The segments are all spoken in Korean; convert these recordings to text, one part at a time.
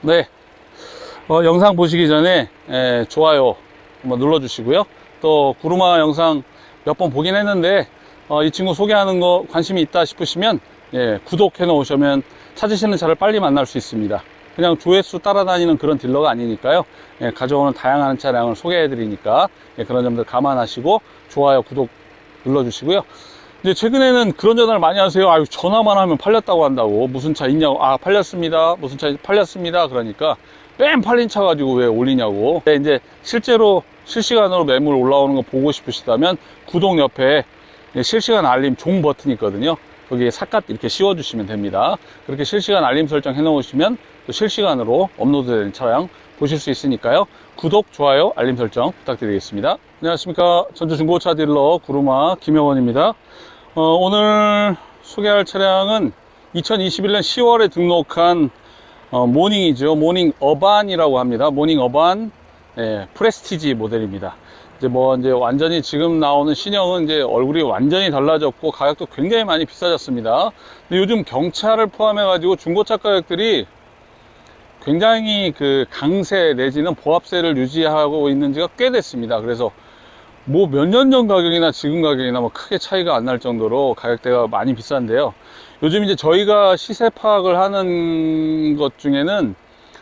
네, 영상 보시기 전에 좋아요 한번 눌러주시고요. 또 구루마 영상 몇 번 보긴 했는데 이 친구 소개하는 거 관심이 있다 싶으시면 구독해 놓으시면 찾으시는 차를 빨리 만날 수 있습니다. 그냥 조회수 따라다니는 그런 딜러가 아니니까요. 가져오는 다양한 차량을 소개해 드리니까 그런 점들 감안하시고 좋아요, 구독 눌러주시고요. 이제 최근에는 그런 전화를 많이 하세요. 아유, 전화만 하면 팔렸다고 한다고. 무슨 차 있냐고. 아, 팔렸습니다. 무슨 차 팔렸습니다. 그러니까 뺑 팔린 차 가지고 왜 올리냐고. 이제 실제로 실시간으로 매물 올라오는 거 보고 싶으시다면 구독 옆에 실시간 알림 종 버튼이 있거든요. 거기에 삿갓 이렇게 씌워주시면 됩니다. 그렇게 실시간 알림 설정 해 놓으시면 또 실시간으로 업로드되는 차량 보실 수 있으니까요. 구독, 좋아요, 알림 설정 부탁드리겠습니다. 안녕하십니까. 전주 중고차 딜러 구루마 김영원입니다. 오늘 소개할 차량은 2021년 10월에 등록한 모닝이죠. 모닝 어반이라고 합니다. 모닝 어반 프레스티지 모델입니다. 이제 완전히 지금 나오는 신형은 이제 얼굴이 완전히 달라졌고 가격도 굉장히 많이 비싸졌습니다. 근데 요즘 경차를 포함해 가지고 중고차 가격들이 굉장히 그 강세 내지는 보합세를 유지하고 있는 지가 꽤 됐습니다. 그래서 뭐 몇 년 전 가격이나 지금 가격이나 뭐 크게 차이가 안 날 정도로 가격대가 많이 비싼데요. 요즘 이제 저희가 시세 파악을 하는 것 중에는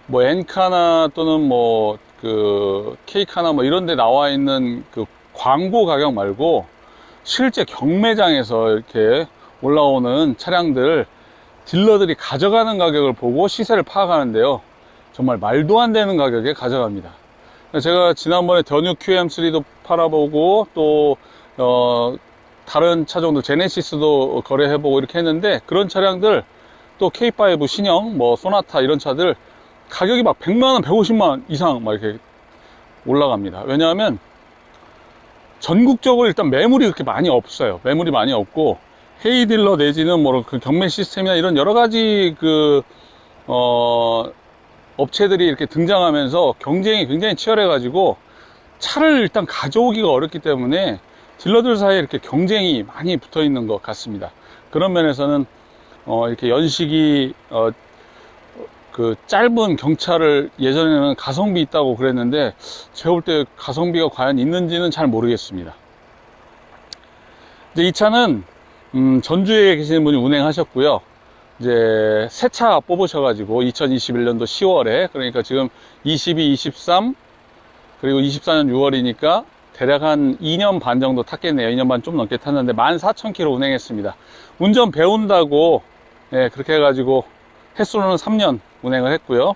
뭐 엔카나 또는 뭐 그 케이카나 뭐 이런 데 나와 있는 그 광고 가격 말고 실제 경매장에서 이렇게 올라오는 차량들 딜러들이 가져가는 가격을 보고 시세를 파악하는데요. 정말 말도 안 되는 가격에 가져갑니다. 제가 지난번에 더뉴 QM3도 팔아보고 또 다른 차종도 제네시스도 거래해보고 이렇게 했는데 그런 차량들 또 K5 신형 뭐 소나타 이런 차들 가격이 막 100만원 150만원 이상 막 이렇게 올라갑니다. 왜냐하면 전국적으로 일단 매물이 그렇게 많이 없어요. 매물이 많이 없고 헤이딜러 내지는 뭐 그 경매 시스템이나 이런 여러 가지 그 업체들이 이렇게 등장하면서 경쟁이 굉장히 치열해 가지고 차를 일단 가져오기가 어렵기 때문에 딜러들 사이에 이렇게 경쟁이 많이 붙어 있는 것 같습니다. 그런 면에서는 이렇게 연식이 그 짧은 경차를 예전에는 가성비 있다고 그랬는데 제가 볼 때 가성비가 과연 있는지는 잘 모르겠습니다. 이제 이 차는 전주에 계시는 분이 운행하셨고요. 이제 새 차 뽑으셔가지고 2021년도 10월에 그러니까 지금 22, 23 그리고 24년 6월이니까 대략 한 2년 반 정도 탔겠네요. 2년 반 좀 넘게 탔는데 14,000km 운행했습니다. 운전 배운다고 그렇게 해가지고 횟수로는 3년 운행을 했고요.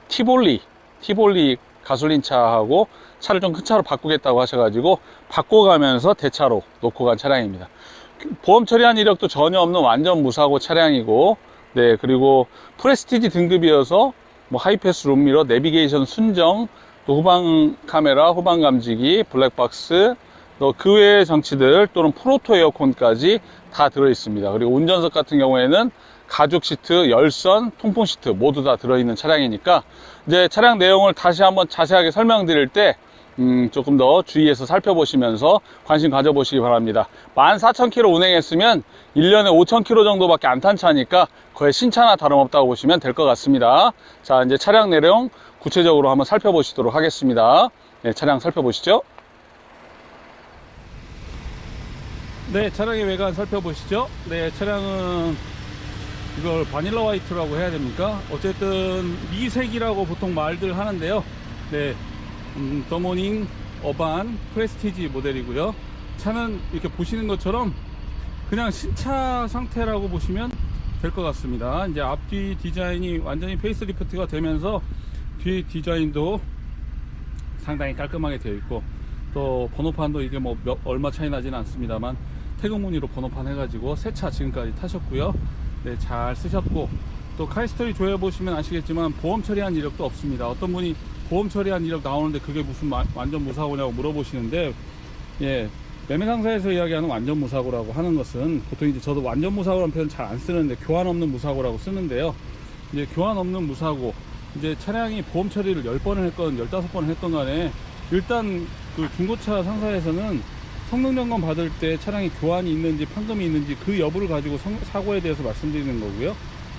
티볼리 가솔린 차하고 차를 좀 큰 차로 바꾸겠다고 하셔가지고 바꿔가면서 대차로 놓고 간 차량입니다. 보험 처리한 이력도 전혀 없는 완전 무사고 차량이고, 그리고 프레스티지 등급이어서 뭐 하이패스 룸미러, 내비게이션 순정, 또 후방 카메라, 후방 감지기, 블랙박스, 또 그 외의 장치들 또는 프로토 에어컨까지 다 들어 있습니다. 그리고 운전석 같은 경우에는 가죽 시트, 열선, 통풍 시트 모두 다 들어있는 차량이니까 이제 차량 내용을 다시 한번 자세하게 설명드릴 때 조금 더 주의해서 살펴보시면서 관심 가져보시기 바랍니다. 14,000km 운행했으면 1년에 5,000km 정도밖에 안 탄 차니까 거의 신차나 다름없다고 보시면 될 것 같습니다. 자, 이제 차량 내용 구체적으로 한번 살펴보시도록 하겠습니다. 차량 살펴보시죠. 네, 차량의 외관 살펴보시죠. 네, 차량은 이걸 바닐라 화이트라고 해야 됩니까? 어쨌든 미색이라고 보통 말들 하는데요. 네, 더 모닝 어반 프레스티지 모델이고요. 차는 이렇게 보시는 것처럼 그냥 신차 상태라고 보시면 될 것 같습니다. 이제 앞뒤 디자인이 완전히 페이스리프트가 되면서 뒤 디자인도 상당히 깔끔하게 되어 있고 또 번호판도 이게 뭐 얼마 차이 나지는 않습니다만 태극무늬로 번호판 해가지고 새 차 지금까지 타셨고요. 네, 잘 쓰셨고 또 카이스토리 조회 보시면 아시겠지만 보험 처리한 이력도 없습니다. 어떤 분이 보험 처리한 이력 나오는데 그게 무슨 완전 무사고냐고 물어보시는데, 매매 상사에서 이야기하는 완전 무사고라고 하는 것은 보통 이제 저도 완전 무사고라는 표현 잘 안 쓰는데 교환 없는 무사고라고 쓰는데요. 이제 교환 없는 무사고, 이제 차량이 보험 처리를 10번을 했건 15번을 했건 간에 일단 그 중고차 상사에서는 성능 점검 받을 때 차량이 교환이 있는지 판금이 있는지 그 여부를 가지고 사고에 대해서 말씀드리는 거고요.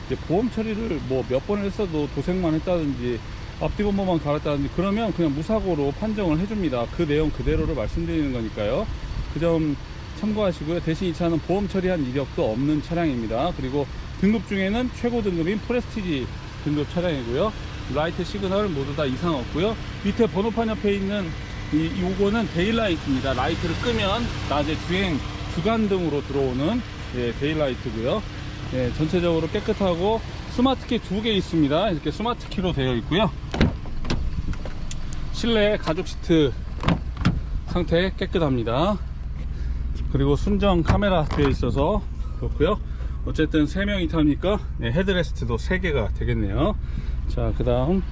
이제 보험 처리를 뭐 몇 번을 했어도 도색만 했다든지 앞뒤 범퍼만 갈았다든지 그러면 그냥 무사고로 판정을 해줍니다. 그 내용 그대로를 말씀드리는 거니까요. 그 점 참고하시고요. 대신 이 차는 보험 처리한 이력도 없는 차량입니다. 그리고 등급 중에는 최고 등급인 프레스티지 등급 차량이고요. 라이트 시그널 모두 다 이상 없고요. 밑에 번호판 옆에 있는 요거는 데일라이트입니다. 라이트를 끄면 낮에 주간등으로 들어오는 데일라이트고요. 전체적으로 깨끗하고 스마트키 2개 있습니다. 이렇게 스마트키로 되어 있고요. 실내 가죽 시트 상태 깨끗합니다. 그리고 순정 카메라 되어 있어서 그렇고요. 어쨌든 3명이 타니까 헤드레스트도 3개가 되겠네요. 자, 그 다음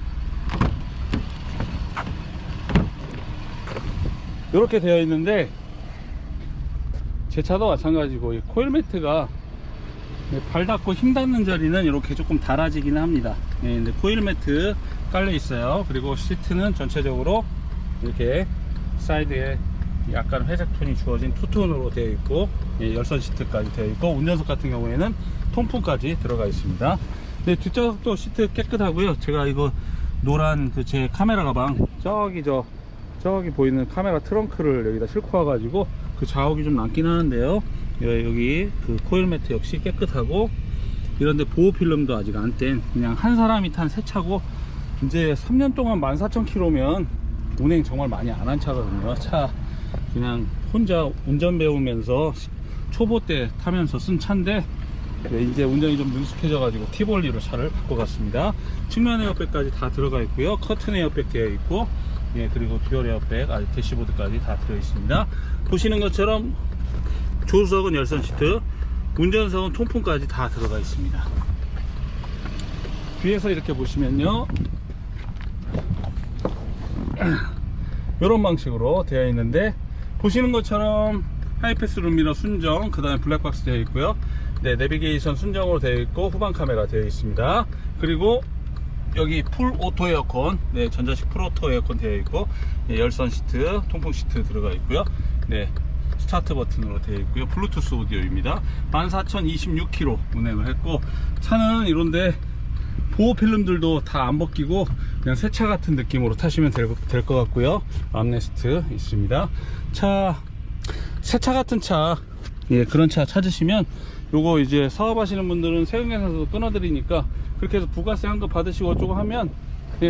이렇게 되어 있는데 제 차도 마찬가지고 이 코일 매트가 발 닿고 힘 닿는 자리는 이렇게 조금 달아지기는 합니다. 근데 코일 매트 깔려 있어요. 그리고 시트는 전체적으로 이렇게 사이드에 약간 회색 톤이 주어진 투톤으로 되어 있고 열선 시트까지 되어 있고 운전석 같은 경우에는 통풍까지 들어가 있습니다. 네, 뒷좌석도 시트 깨끗하고요. 제가 이거 노란 그 제 카메라 가방 저기 보이는 카메라 트렁크를 여기다 싣고 와가지고 그 자욱이 좀 남긴 하는데요. 여기 그 코일 매트 역시 깨끗하고 이런데 보호 필름도 아직 안 뗀 그냥 한 사람이 탄 새 차고 이제 3년 동안 14,000km면 운행 정말 많이 안 한 차거든요. 차 그냥 혼자 운전 배우면서 초보 때 타면서 쓴 차인데 이제 운전이 좀 능숙해져 가지고 티볼리로 차를 바꿔갔습니다. 측면 에어백까지 다 들어가 있고요. 커튼 에어백 되어 있고 그리고 듀얼 에어백 대시보드까지 다 들어 있습니다. 보시는 것처럼 조수석은 열선 시트, 운전석은 통풍까지 다 들어가 있습니다. 뒤에서 이렇게 보시면요, 이런 방식으로 되어 있는데 보시는 것처럼 하이패스 룸미러 순정, 그 다음에 블랙박스 되어 있고요. 내비게이션 순정으로 되어 있고 후방 카메라 되어 있습니다. 그리고 여기 풀 오토 에어컨, 전자식 풀 오토 에어컨 되어 있고 열선 시트, 통풍 시트 들어가 있고요. 스타트 버튼으로 되어 있고요. 블루투스 오디오입니다. 14,026km 운행을 했고 차는 이런데 보호 필름들도 다 안 벗기고 그냥 새 차 같은 느낌으로 타시면 될 것 같고요. 암레스트 있습니다. 새 차 같은 차, 그런 차 찾으시면 요거 이제 사업하시는 분들은 세금계산서도 끊어드리니까 그렇게 해서 부가세 환급 받으시고 어쩌고 하면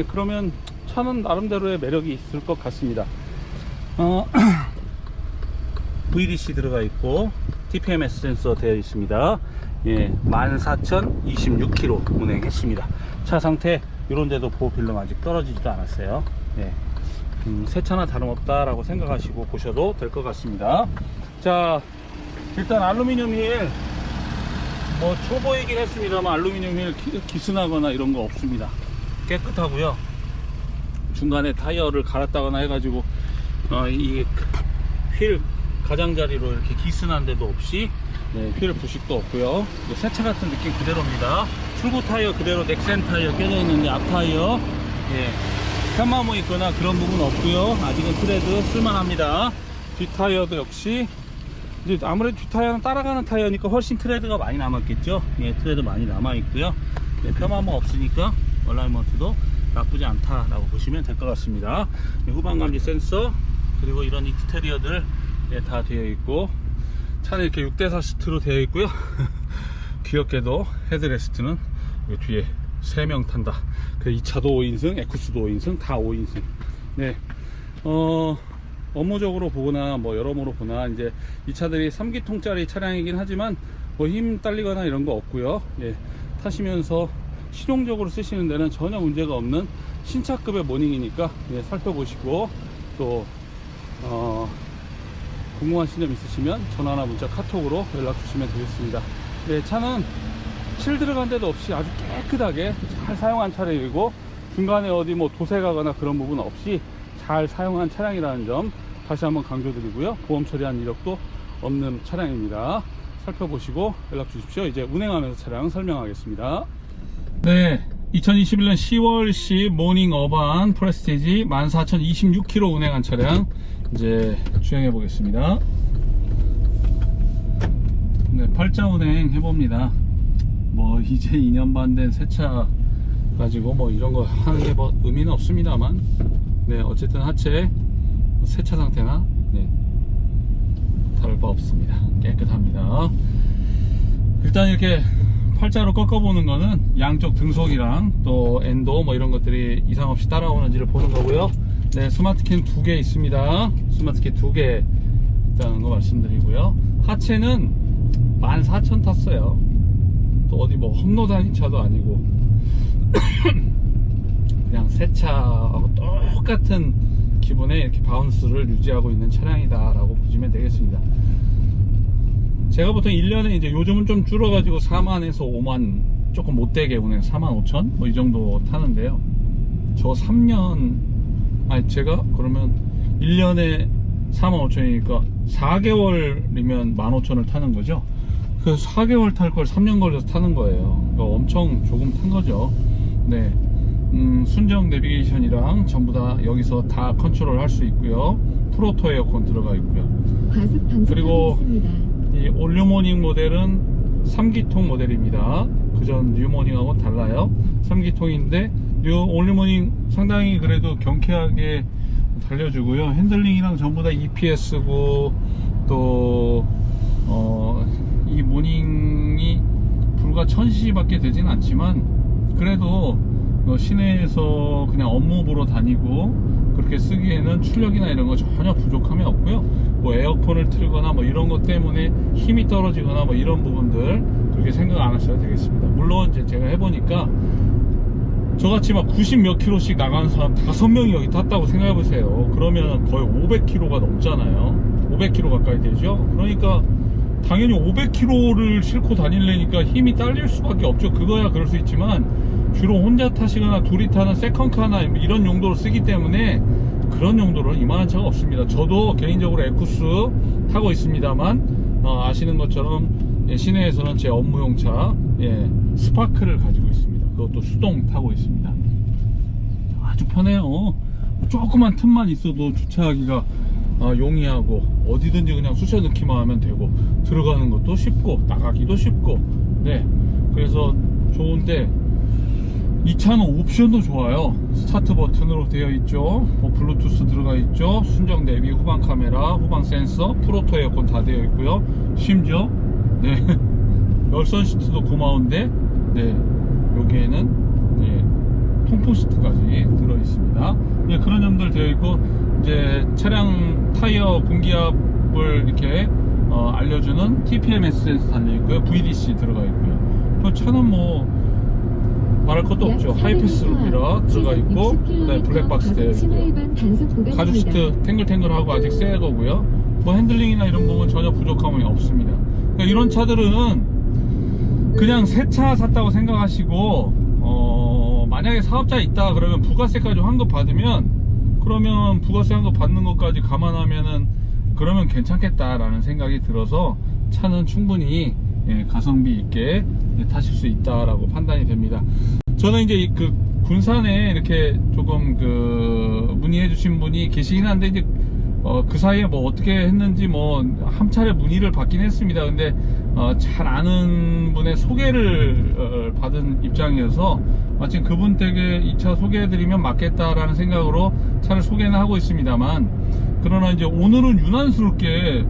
그러면 차는 나름대로의 매력이 있을 것 같습니다. VDC 들어가 있고 TPMS 센서 되어 있습니다. 14,026km 운행했습니다. 차 상태 이런데도 보호필름 아직 떨어지지도 않았어요. 새 차나 다름없다 라고 생각하시고 보셔도 될 것 같습니다. 자, 일단 알루미늄 휠 초보이긴 했습니다만 알루미늄 휠 기스나거나 이런 거 없습니다. 깨끗하고요. 중간에 타이어를 갈았다거나 해가지고 이 휠 가장자리로 이렇게 기스난 데도 없이 휠 부식도 없고요. 새차 같은 느낌 그대로입니다. 출고 타이어 그대로 넥센 타이어 껴져 있는데 앞 타이어 편마모 있거나 그런 부분 없고요. 아직은 트레드 쓸만합니다. 뒷 타이어도 역시 이제 아무래도 뒷 타이어는 따라가는 타이어니까 훨씬 트레드가 많이 남았겠죠. 트레드 많이 남아 있고요. 편마모 없으니까 얼라이먼트도 나쁘지 않다라고 보시면 될 것 같습니다. 후방 감지 센서 그리고 이런 인테리어들 다 되어 있고 차는 이렇게 6대4 시트로 되어 있고요. 귀엽게도 헤드레스트는 뒤에 3명 탄다. 이 차도 5인승, 에쿠스도 5인승, 다 5인승. 업무적으로 보거나 여러모로 보나 이제 이 차들이 3기통짜리 차량이긴 하지만 힘 딸리거나 이런 거 없고요. 타시면서 실용적으로 쓰시는 데는 전혀 문제가 없는 신차급의 모닝이니까 살펴보시고 또 궁금하신 점 있으시면 전화나 문자, 카톡으로 연락 주시면 되겠습니다. 차는 칠 들어간 데도 없이 아주 깨끗하게 잘 사용한 차량이고 중간에 어디 도색하거나 그런 부분 없이 잘 사용한 차량이라는 점 다시 한번 강조드리고요. 보험 처리한 이력도 없는 차량입니다. 살펴보시고 연락 주십시오. 이제 운행하면서 차량 설명하겠습니다. 2021년 10월 10 모닝 어반 프레스티지 14,026km 운행한 차량 이제 주행해 보겠습니다. 8자 운행 해봅니다. 뭐 이제 2년 반 된 새 차 가지고 뭐 이런 거 하는 게 뭐 의미는 없습니다만, 네, 어쨌든 하체 세차 상태나 네, 다를 바 없습니다. 깨끗합니다. 일단 이렇게 팔자로 꺾어보는 거는 양쪽 등속이랑 또 엔도 뭐 이런 것들이 이상 없이 따라오는지를 보는 거고요. 네, 스마트키 2개 있습니다. 스마트키 2개 있다는 거 말씀드리고요. 하체는 14,000 탔어요. 또 어디 뭐 험로 다닌 차도 아니고 그냥 새 차하고 똑같은 기분의 이렇게 바운스를 유지하고 있는 차량이다 라고 보시면 되겠습니다. 제가 보통 1년에 이제 요즘은 좀 줄어가지고 4만에서 5만 조금 못되게 운행 4만 5천 뭐 이 정도 타는데요. 저 3년 아니 제가 그러면 1년에 4만 5천이니까 4개월이면 15,000을 타는 거죠. 그 4개월 탈 걸 3년 걸려서 타는 거예요. 그러니까 엄청 조금 탄 거죠. 네. 순정 내비게이션이랑 전부 다 여기서 다 컨트롤 할 수 있고요. 프로토 에어컨 들어가 있고요. 그리고 이 올뉴모닝 모델은 3기통 모델입니다. 그전 뉴모닝하고는 달라요. 3기통인데 이 올뉴모닝 상당히 그래도 경쾌하게 달려주고요. 핸들링이랑 전부 다 EPS고 또 이 모닝이 불과 1000cc 밖에 되진 않지만 그래도 시내에서 그냥 업무 보러 다니고 그렇게 쓰기에는 출력이나 이런 거 전혀 부족함이 없고요. 뭐 에어컨을 틀거나 뭐 이런 것 때문에 힘이 떨어지거나 뭐 이런 부분들 그렇게 생각 안 하셔도 되겠습니다. 물론 이제 제가 해보니까 저같이 막 90 몇 킬로씩 나가는 사람 5명이 여기 탔다고 생각해 보세요. 그러면 거의 500km가 넘잖아요. 500km 가까이 되죠. 그러니까 당연히 500km를 싣고 다니려니까 힘이 딸릴 수밖에 없죠. 그거야 그럴 수 있지만 주로 혼자 타시거나 둘이 타는 세컨카나 이런 용도로 쓰기 때문에 그런 용도로는 이만한 차가 없습니다. 저도 개인적으로 에쿠스 타고 있습니다만 아시는 것처럼 시내에서는 제 업무용 차 스파크를 가지고 있습니다. 그것도 수동 타고 있습니다. 아주 편해요. 조그만 틈만 있어도 주차하기가 용이하고 어디든지 그냥 쑤셔 넣기만 하면 되고 들어가는 것도 쉽고 나가기도 쉽고 네, 그래서 좋은데 이 차는 옵션도 좋아요. 스타트 버튼으로 되어 있죠. 뭐 블루투스 들어가 있죠. 순정 내비, 후방 카메라, 후방 센서, 프로토 에어컨 다 되어 있고요. 심지어 네, 열선 시트도 고마운데 네, 여기에는 네, 통풍 시트까지 들어 있습니다. 네, 그런 점들 되어 있고 이제 차량 타이어 공기압을 이렇게 알려주는 TPMS 센서 달려 있고요. VDC 들어가 있고요. 그 차는 뭐 말할 것도 없죠. 하이패스 미러 들어가 있고 그다음에 블랙박스 되어 있고요. 가죽 시트 탱글탱글하고 아직 새 거고요. 뭐 핸들링이나 이런 부분 전혀 부족함이 없습니다. 그러니까 이런 차들은 그냥 새 차 샀다고 생각하시고 만약에 사업자 있다 그러면 부가세까지 환급 받으면 그러면 부가세 환급 받는 것까지 감안하면은 그러면 괜찮겠다라는 생각이 들어서 차는 충분히 가성비 있게 타실 수 있다라고 판단이 됩니다. 저는 이제 그 군산에 이렇게 조금 그 문의해 주신 분이 계시긴 한데 이제 그 사이에 뭐 어떻게 했는지 뭐 한 차례 문의를 받긴 했습니다. 근데 잘 아는 분의 소개를 받은 입장이어서 마침 그분 댁에 이 차 소개해드리면 맞겠다라는 생각으로 차를 소개는 하고 있습니다만 그러나 이제 오늘은 유난스럽게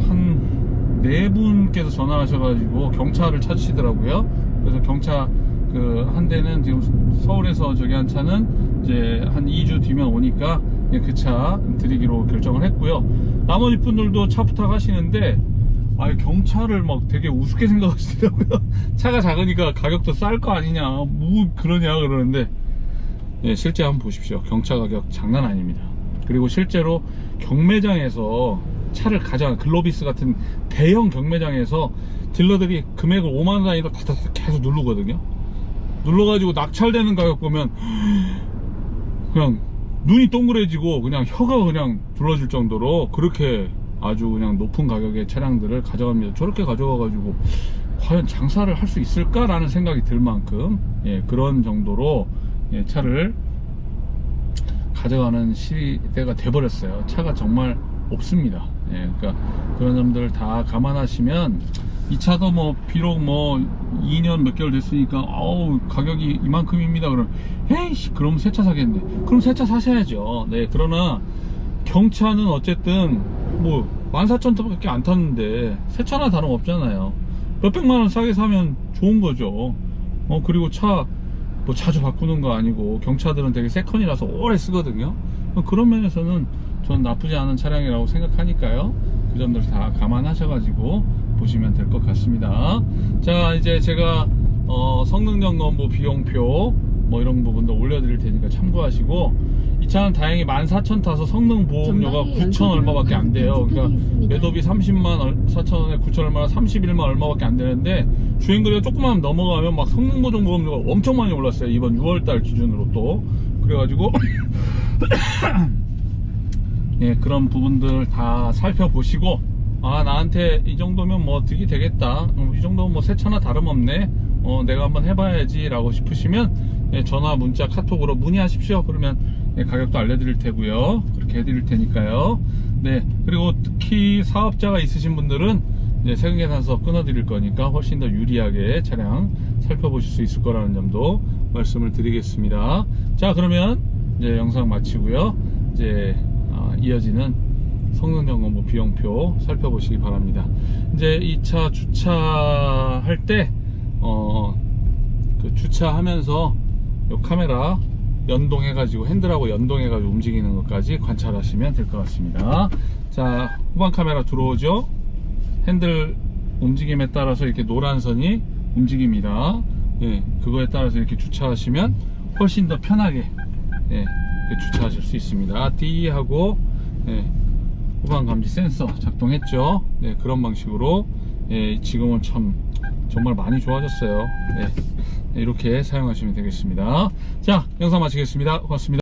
한 4분께서 전화하셔가지고 경차를 찾으시더라고요. 그래서 경차 그 한 대는 지금 서울에서 저기 한 차는 이제 한 2주 뒤면 오니까 그 차 드리기로 결정을 했고요. 나머지 분들도 차 부탁하시는데 경차를 막 되게 우습게 생각하시더라고요. 차가 작으니까 가격도 쌀 거 아니냐 뭐 그러냐 그러는데 실제 한번 보십시오. 경차 가격 장난 아닙니다. 그리고 실제로 경매장에서 차를 가져간 글로비스 같은 대형 경매장에서 딜러들이 금액을 5만원 단위로 다다다 계속 누르거든요. 눌러가지고 낙찰되는 가격 보면 그냥 눈이 동그래지고 그냥 혀가 그냥 둘러질 정도로 그렇게 아주 그냥 높은 가격의 차량들을 가져갑니다. 저렇게 가져가가지고 과연 장사를 할 수 있을까라는 생각이 들 만큼 그런 정도로 차를 가져가는 시대가 돼버렸어요. 차가 정말 없습니다. 예, 그러니까 그런 점들 다 감안하시면 이 차도 뭐 비록 뭐 2년 몇 개월 됐으니까 아우 가격이 이만큼입니다. 그럼 에이씨 그럼 새 차 사겠네. 그럼 새 차 사셔야죠. 네, 그러나 경차는 어쨌든 뭐 14,000km밖에 안 탔는데 새 차나 다름없잖아요. 몇백만 원 싸게 사면 좋은 거죠. 그리고 차 뭐 자주 바꾸는 거 아니고 경차들은 되게 세컨이라서 오래 쓰거든요. 그런 면에서는 전 나쁘지 않은 차량이라고 생각하니까요. 그 점들 다 감안하셔가지고 보시면 될 것 같습니다. 자, 이제 제가 성능 점검 뭐 비용표 뭐 이런 부분도 올려드릴 테니까 참고하시고, 이 차는 다행히 14,000 타서 성능 보험료가 9,000 얼마밖에 안 돼요. 그러니까 매도비 30만 4천원에 9,000 얼마나 31만 얼마밖에 안 되는데, 주행거리가 조금만 넘어가면 막 성능 보정 보험료가 엄청 많이 올랐어요. 이번 6월달 기준으로 또. 그래가지고 예, 그런 부분들 다 살펴보시고, 아, 나한테 이 정도면 뭐 득이 되겠다, 이 정도면 뭐 새 차나 다름없네, 내가 한번 해봐야지 라고 싶으시면 예, 전화 문자 카톡으로 문의하십시오. 그러면 예, 가격도 알려드릴 테고요. 그렇게 해드릴 테니까요. 네, 그리고 특히 사업자가 있으신 분들은 이제 세금계산서 끊어드릴 거니까 훨씬 더 유리하게 차량 살펴보실 수 있을 거라는 점도 말씀을 드리겠습니다. 자, 그러면 이제 영상 마치고요. 이제 이어지는 성능 점검 비용표 살펴보시기 바랍니다. 이제 이 차 주차할 때 그 주차하면서 요 카메라 연동해가지고 핸들하고 연동해가지고 움직이는 것까지 관찰하시면 될 것 같습니다. 자, 후방 카메라 들어오죠. 핸들 움직임에 따라서 이렇게 노란 선이 움직입니다. 예, 그거에 따라서 이렇게 주차하시면 훨씬 더 편하게 예, 주차하실 수 있습니다. D 하고 예, 후방 감지 센서 작동했죠. 네, 그런 방식으로 예, 지금은 참 정말 많이 좋아졌어요. 네, 이렇게 사용하시면 되겠습니다. 자, 영상 마치겠습니다. 고맙습니다.